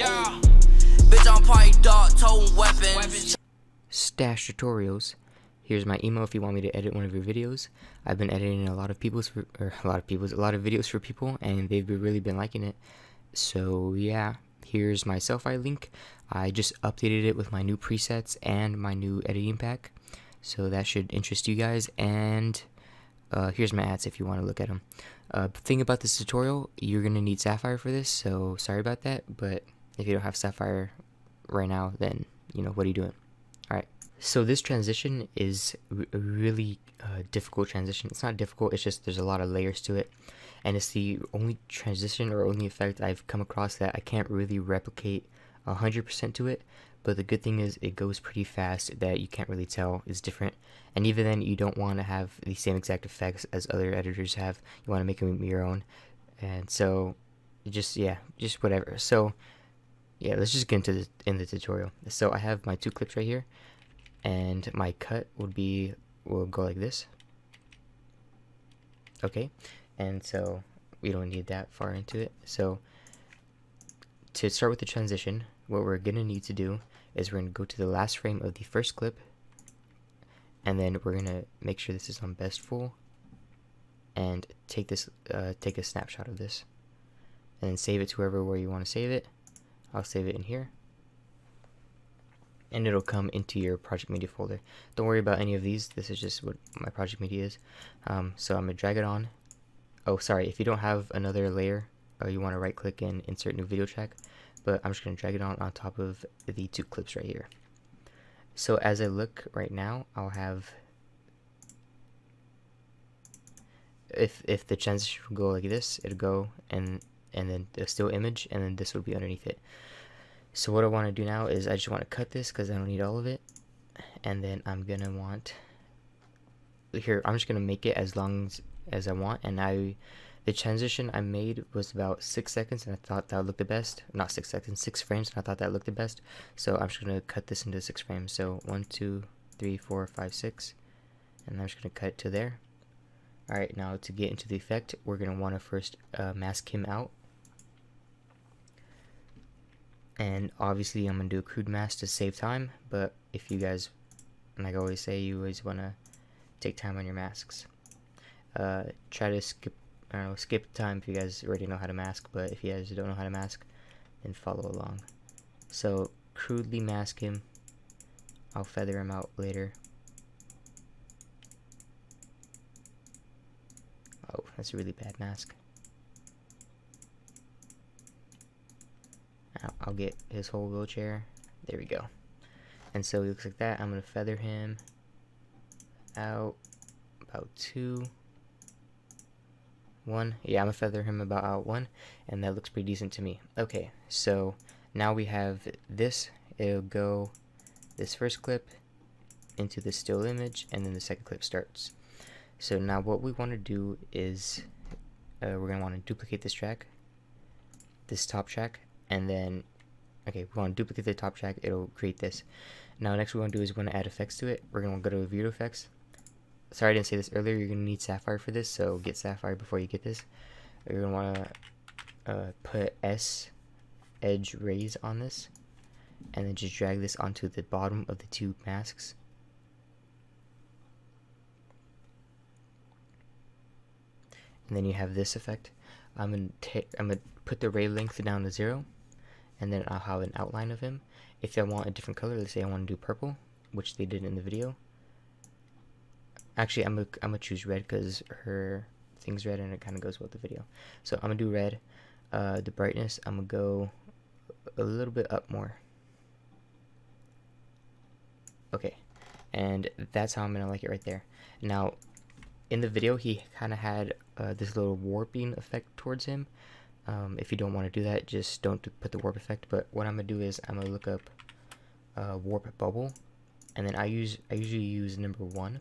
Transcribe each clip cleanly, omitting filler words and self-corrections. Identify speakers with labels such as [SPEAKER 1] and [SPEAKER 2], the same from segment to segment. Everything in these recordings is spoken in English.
[SPEAKER 1] Yeah. Bitch, I'm party dog, toting weapons.
[SPEAKER 2] Stash tutorials. Here's my email if you want me to edit one of your videos. I've been editing a lot of videos for people, and they've really been liking it. So yeah, here's my Selfie link. I just updated it with my new presets and my new editing pack, so that should interest you guys. And here's my ads if you want to look at them. Thing about this tutorial, you're gonna need Sapphire for this, so sorry about that. But if you don't have Sapphire right now, then you know, what are you doing? All right. So this transition is a really difficult transition. It's not difficult, it's just there's a lot of layers to it. And it's the only transition or only effect I've come across that I can't really replicate 100% to it. But the good thing is it goes pretty fast that you can't really tell it's different. And even then, you don't want to have the same exact effects as other editors have. You want to make them your own. And so, just whatever. So, yeah, let's just get into the tutorial. So I have my 2 clips right here. And my cut will go like this. Okay, and so we don't need that far into it. So to start with the transition, what we're gonna need to do is we're gonna go to the last frame of the first clip, and then we're gonna make sure this is on best full, and take a snapshot of this, and then save it to where you want to save it. I'll save it in here. And it'll come into your project media folder. Don't worry about any of these. This is just what my project media is. So I'm gonna drag it on. Oh, sorry. If you don't have another layer, you want to right click and insert new video track. But I'm just gonna drag it on top of the 2 clips right here. So as I look right now, I'll have, if the transition will go like this, it'll go and then the still image, and then this would be underneath it. So what I want to do now is I just want to cut this because I don't need all of it, and then I'm gonna want here, I'm just gonna make it as long as I want. And the transition I made was about 6 seconds, and I thought that would look the best. Not 6 seconds, 6 frames, and I thought that looked the best. So I'm just gonna cut this into 6 frames. So 1 2 3 4 5 6, and I'm just gonna cut it to there. Alright, now to get into the effect, we're gonna want to first mask him out. And obviously I'm going to do a crude mask to save time, but if you guys, like I always say, you always want to take time on your masks. Try to skip time if you guys already know how to mask, but if you guys don't know how to mask, then follow along. So crudely mask him. I'll feather him out later. Oh, that's a really bad mask. I'll get his whole wheelchair. There we go. And so he looks like that. I'm going to feather him out about 2, 1. Yeah, I'm going to feather him about out 1. And that looks pretty decent to me. Okay, so now we have this. It'll go this first clip into the still image, and then the second clip starts. So now what we want to do is we're going to want to duplicate this track, this top track. And then, okay, we want to duplicate the top track, it'll create this. Now next we want to do is we want to add effects to it. We're going to go to video effects. Sorry I didn't say this earlier, you're going to need Sapphire for this, so get Sapphire before you get this. You're going to want to put S edge raise on this, and then just drag this onto the bottom of the 2 masks. And then you have this effect. I'm gonna put the ray length down to 0, and then I'll have an outline of him. If I want a different color, let's say I want to do purple, which they did in the video. Actually, I'm gonna choose red because her thing's red and it kind of goes with the video. So I'm gonna do red. The brightness, I'm gonna go a little bit up more. Okay, and that's how I'm gonna like it right there. Now, in the video, he kind of had this little warping effect towards him. If you don't want to do that, just don't put the warp effect. But what I'm gonna do is I'm gonna look up warp bubble, and then I usually use number 1,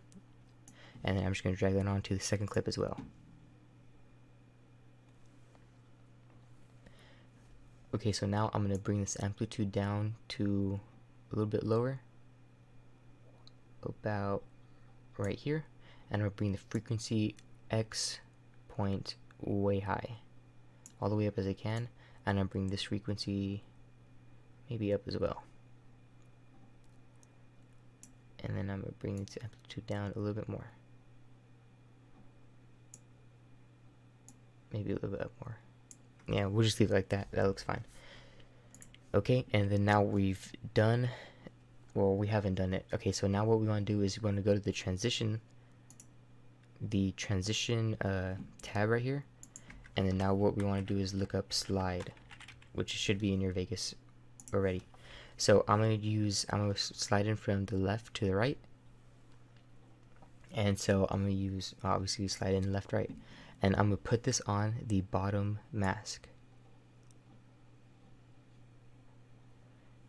[SPEAKER 2] and then I'm just gonna drag that on to the second clip as well. Okay, so now I'm gonna bring this amplitude down to a little bit lower, about right here, and I'm gonna bring the frequency X point way high, all the way up as I can, and I'm bring this frequency maybe up as well. And then I'm going to bring the amplitude down a little bit more. Maybe a little bit up more. Yeah, we'll just leave it like that. That looks fine. Okay, and then now we've done, well, we haven't done it. Okay, so now what we want to do is we want to go to the transition tab right here. And then now what we want to do is look up slide, which should be in your Vegas already. So I'm going to slide in from the left to the right. And so I'm going to use, obviously, slide in left, right. And I'm going to put this on the bottom mask.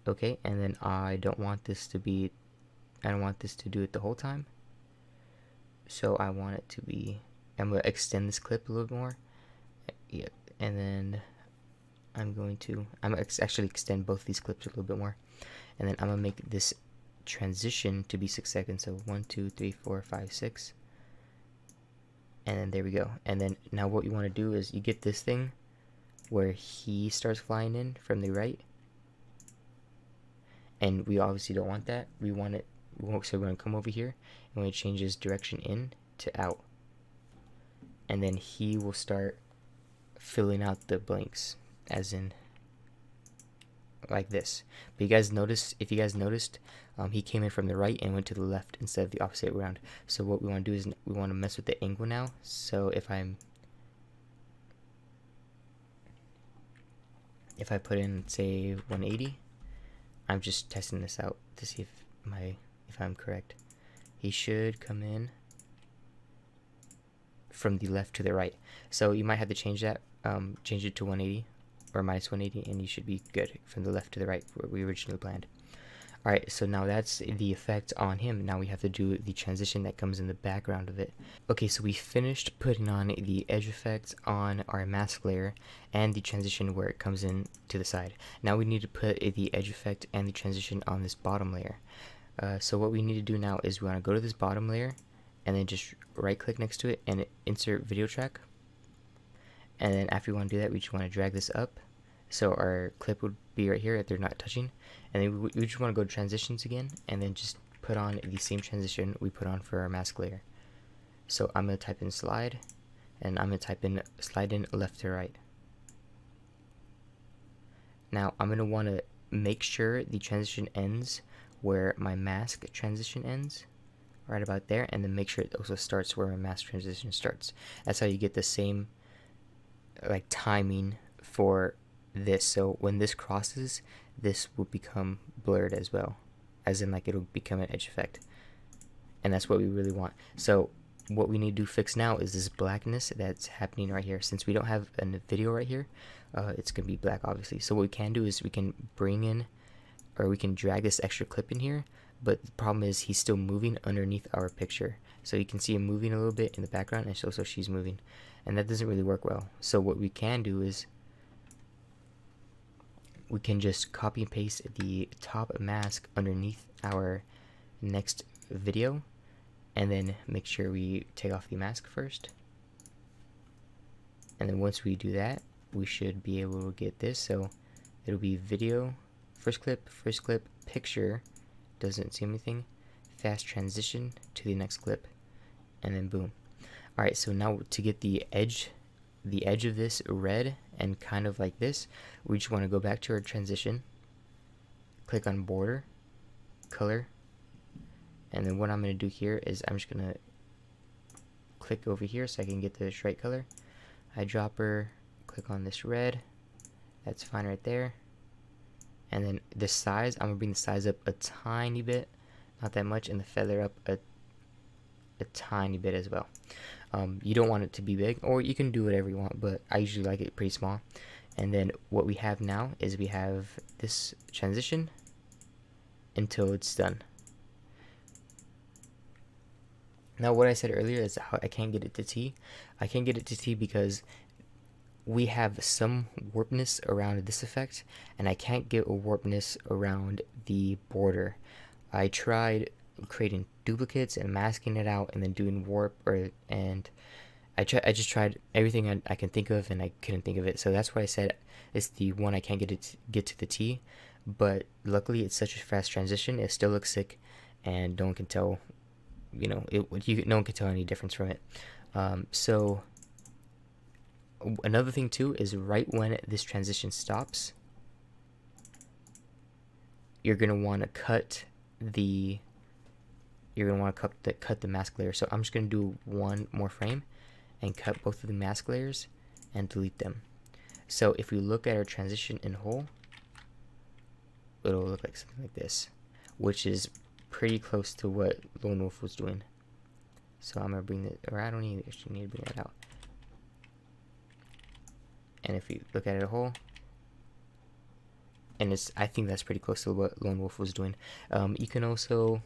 [SPEAKER 2] Okay, and then I don't want this to do it the whole time. So I want it to be, I'm going to extend this clip a little more. Yeah, and then I'm going to actually extend both these clips a little bit more. And then I'm going to make this transition to be 6 seconds. So 1, 2, 3, 4, 5, 6. And then there we go. And then now what you want to do is you get this thing where he starts flying in from the right. And we obviously don't want that. We want it, so we're going to come over here and we're going to change his direction in to out. And then he will start filling out the blanks, as in like this. But if you guys noticed, he came in from the right and went to the left instead of the opposite way around. So what we want to do is we want to mess with the angle now. So if I put in, say, 180, I'm just testing this out to see if I'm correct. He should come in from the left to the right. So you might have to change that, change it to 180 or minus 180, and you should be good from the left to the right where we originally planned. Alright, so now that's the effect on him. Now we have to do the transition that comes in the background of it. Okay, so we finished putting on the edge effect on our mask layer and the transition where it comes in to the side. Now we need to put the edge effect and the transition on this bottom layer. So what we need to do now is we want to go to this bottom layer and then just right click next to it and insert video track. And then after we want to do that, we just want to drag this up. So our clip would be right here if they're not touching. And then we just want to go to transitions again and then just put on the same transition we put on for our mask layer. So I'm going to type in slide and I'm going to type in slide in left to right. Now I'm going to want to make sure the transition ends where my mask transition ends, right about there, and then make sure it also starts where my mask transition starts. That's how you get the same like timing for this. So when this crosses, this will become blurred as well, as in like it'll become an edge effect, and that's what we really want. So what we need to fix now is this blackness that's happening right here. Since we don't have a video right here, it's gonna be black obviously. So what we can do is we can bring in, or we can drag this extra clip in here, but the problem is he's still moving underneath our picture. So you can see him moving a little bit in the background, and also she's moving, and that doesn't really work well. So what we can do is we can just copy and paste the top mask underneath our next video, and then make sure we take off the mask first. And then once we do that, we should be able to get this. So it'll be video, first clip, picture, doesn't see anything, fast transition to the next clip, and then boom. Alright, so now to get the edge of this red and kind of like this, we just want to go back to our transition, click on border, color, and then what I'm going to do here is I'm just going to click over here so I can get the right color. Eyedropper, click on this red, that's fine right there. And then the size, I'm going to bring the size up a tiny bit, not that much, and the feather up a tiny bit as well. You don't want it to be big, or you can do whatever you want, but I usually like it pretty small. And then what we have now is we have this transition until it's done. Now what I said earlier is how I can't get it to T. I can't get it to T because we have some warpness around this effect, and I can't get a warpness around the border. I tried creating duplicates and masking it out and then doing warp, and I just tried everything I can think of, and I couldn't think of it. So that's why I said it's the one I can't get to the T. but luckily it's such a fast transition, it still looks sick, and no one can tell, no one can tell any difference from it. So another thing too is right when this transition stops, you're gonna want to cut the mask layer. So I'm just gonna do one more frame and cut both of the mask layers and delete them. So if we look at our transition in whole, it'll look like something like this, which is pretty close to what Lone Wolf was doing. So I'm gonna bring it, or I don't actually need to bring that out. And if you look at it whole, and I think that's pretty close to what Lone Wolf was doing. You can also,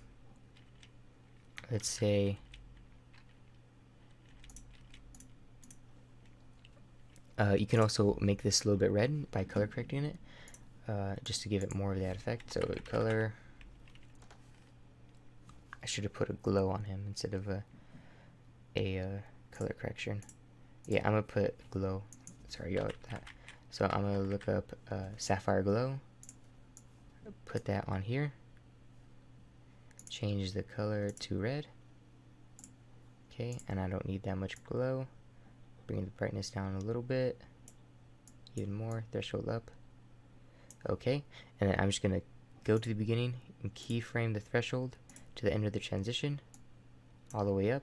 [SPEAKER 2] let's say, you can also make this a little bit red by color correcting it, just to give it more of that effect. So color, I should have put a glow on him instead of a color correction. Yeah, I'm gonna put glow. Sorry, y'all, that. So I'm gonna look up sapphire glow, put that on here, change the color to red. Okay, and I don't need that much glow. Bring the brightness down a little bit, even more, threshold up. Okay, and then I'm just gonna go to the beginning and keyframe the threshold to the end of the transition, all the way up,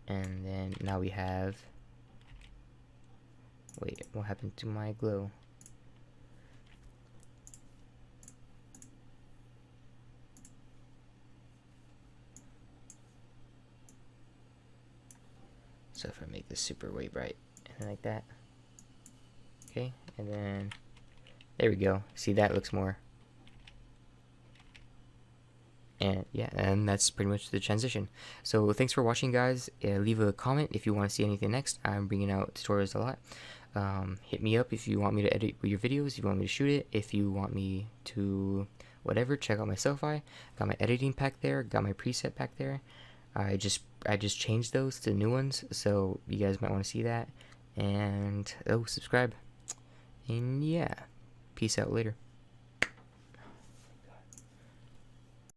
[SPEAKER 2] and then now we have. Wait, what happened to my glow? So if I make this super way bright, and then like that. Okay, and then there we go. See, that looks more. And yeah, and that's pretty much the transition. So thanks for watching, guys. Leave a comment if you want to see anything next. I'm bringing out tutorials a lot. Hit me up if you want me to edit your videos, if you want me to shoot it, if you want me to whatever. Check out my Selfie. Got my editing pack there, got my preset pack there. I just changed those to new ones, so you guys might want to see that. And subscribe. And yeah, peace out later.